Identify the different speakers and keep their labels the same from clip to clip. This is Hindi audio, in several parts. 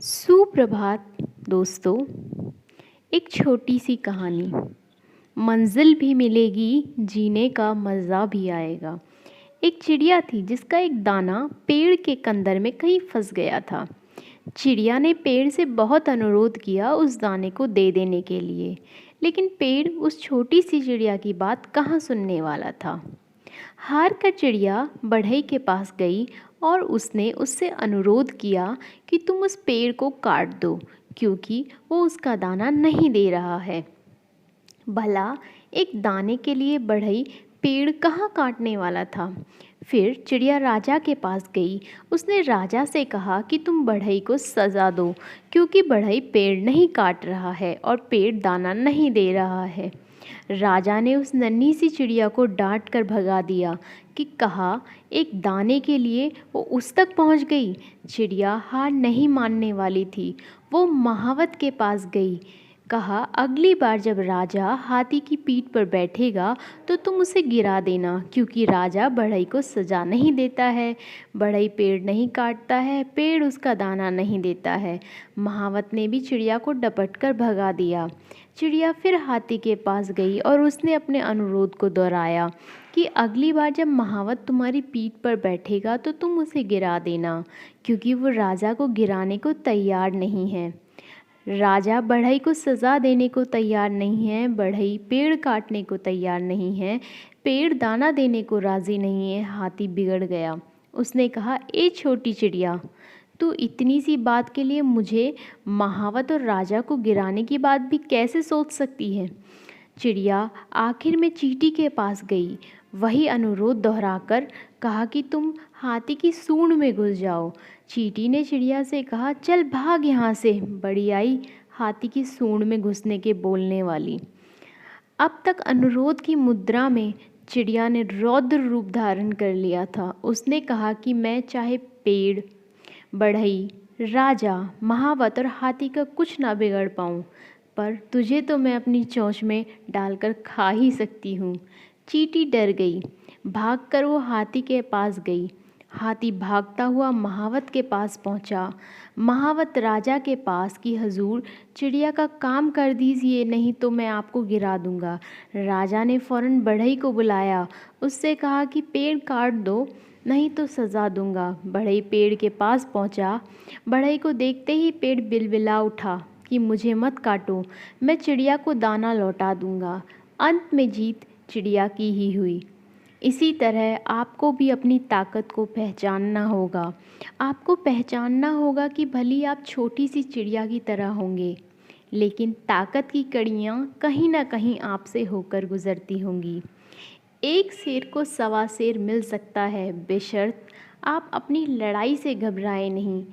Speaker 1: सुप्रभात दोस्तों। एक छोटी सी कहानी। मंजिल भी मिलेगी, जीने का मज़ा भी आएगा। एक चिड़िया थी जिसका एक दाना पेड़ के कंदर में कहीं फंस गया था। चिड़िया ने पेड़ से बहुत अनुरोध किया उस दाने को दे देने के लिए, लेकिन पेड़ उस छोटी सी चिड़िया की बात कहाँ सुनने वाला था। हार कर चिड़िया बढ़ई के पास गई और उसने उससे अनुरोध किया कि तुम उस पेड़ को काट दो, क्योंकि वो उसका दाना नहीं दे रहा है। भला एक दाने के लिए बढ़ई पेड़ कहाँ काटने वाला था। फिर चिड़िया राजा के पास गई। उसने राजा से कहा कि तुम बढ़ई को सज़ा दो, क्योंकि बढ़ई पेड़ नहीं काट रहा है और पेड़ दाना नहीं दे रहा है। राजा ने उस नन्ही सी चिड़िया को डांट कर भगा दिया कि कहा एक दाने के लिए वो उस तक पहुंच गई। चिड़िया हार नहीं मानने वाली थी। वो महावत के पास गई। कहा अगली बार जब राजा हाथी की पीठ पर बैठेगा तो तुम उसे गिरा देना, क्योंकि राजा बढ़ई को सजा नहीं देता है। बढ़ई पेड़ नहीं काटता है, पेड़ उसका दाना नहीं देता है। महावत ने भी चिड़िया को डपट कर भगा दिया। चिड़िया फिर हाथी के पास गई और उसने अपने अनुरोध को दोहराया कि अगली बार जब महावत तुम्हारी पीठ पर बैठेगा तो तुम उसे गिरा देना, क्योंकि वो राजा को गिराने को तैयार नहीं है। राजा बढ़ई को सज़ा देने को तैयार नहीं है, बढ़ई पेड़ काटने को तैयार नहीं है, पेड़ दाना देने को राज़ी नहीं है। हाथी बिगड़ गया। उसने कहा ए छोटी चिड़िया, तू इतनी सी बात के लिए मुझे महावत और राजा को गिराने की बात भी कैसे सोच सकती है। चिड़िया आखिर में चींटी के पास गई। वही अनुरोध दोहराकर कहा कि तुम हाथी की सूंड में घुस जाओ। चींटी ने चिड़िया से कहा चल भाग यहाँ से। बड़ी आई हाथी की सूंड में घुसने के बोलने वाली। अब तक अनुरोध की मुद्रा में चिड़िया ने रौद्र रूप धारण कर लिया था। उसने कहा कि मैं चाहे पेड़, बढ़ई, राजा, महावत और हाथी का कुछ ना बिगड़ पाऊँ, पर तुझे तो मैं अपनी चोंच में डालकर खा ही सकती हूँ। चींटी डर गई। भागकर वो हाथी के पास गई। हाथी भागता हुआ महावत के पास पहुंचा। महावत राजा के पास कि हजूर, चिड़िया का काम कर दीजिए, नहीं तो मैं आपको गिरा दूंगा। राजा ने फौरन बढ़ई को बुलाया। उससे कहा कि पेड़ काट दो, नहीं तो सज़ा दूंगा। बढ़ई पेड़ के पास पहुंचा। बढ़ई को देखते ही पेड़ बिलबिला उठा कि मुझे मत काटो, मैं चिड़िया को दाना लौटा दूंगा। अंत में जीत चिड़िया की ही हुई। इसी तरह आपको भी अपनी ताकत को पहचानना होगा। आपको पहचानना होगा कि भली आप छोटी सी चिड़िया की तरह होंगे, लेकिन ताकत की कड़ियाँ कहीं ना कहीं आपसे होकर गुजरती होंगी। एक शेर को सवा शेर मिल सकता है, बेशर्त आप अपनी लड़ाई से घबराए नहीं।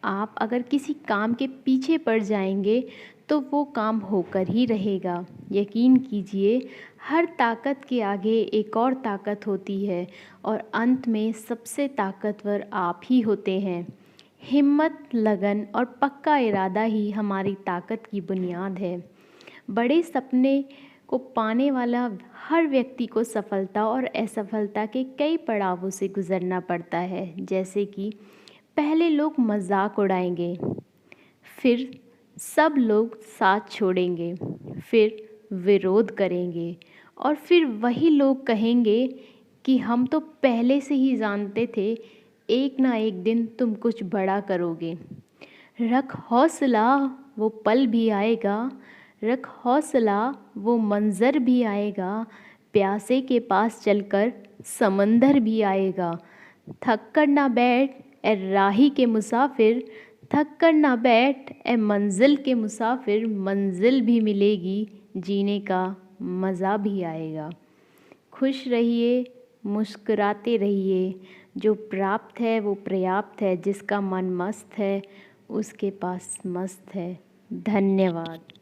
Speaker 1: आप अगर किसी काम के पीछे पड़ जाएंगे तो वो काम होकर ही रहेगा। यकीन कीजिए, हर ताकत के आगे एक और ताकत होती है और अंत में सबसे ताकतवर आप ही होते हैं। हिम्मत, लगन और पक्का इरादा ही हमारी ताकत की बुनियाद है। बड़े सपने को पाने वाला हर व्यक्ति को सफलता और असफलता के कई पड़ावों से गुजरना पड़ता है। जैसे कि पहले लोग मजाक उड़ाएंगे, फिर सब लोग साथ छोड़ेंगे, फिर विरोध करेंगे और फिर वही लोग कहेंगे कि हम तो पहले से ही जानते थे, एक ना एक दिन तुम कुछ बड़ा करोगे। रख हौसला, वो पल भी आएगा। रख हौसला, वो मंज़र भी आएगा। प्यासे के पास चलकर समंदर भी आएगा। थक कर ना बैठ ए राही के मुसाफिर, थक कर ना बैठ ए मंजिल के मुसाफिर। मंजिल भी मिलेगी, जीने का मज़ा भी आएगा। खुश रहिए, मुस्कुराते रहिए। जो प्राप्त है वो पर्याप्त है, जिसका मन मस्त है उसके पास मस्त है। धन्यवाद।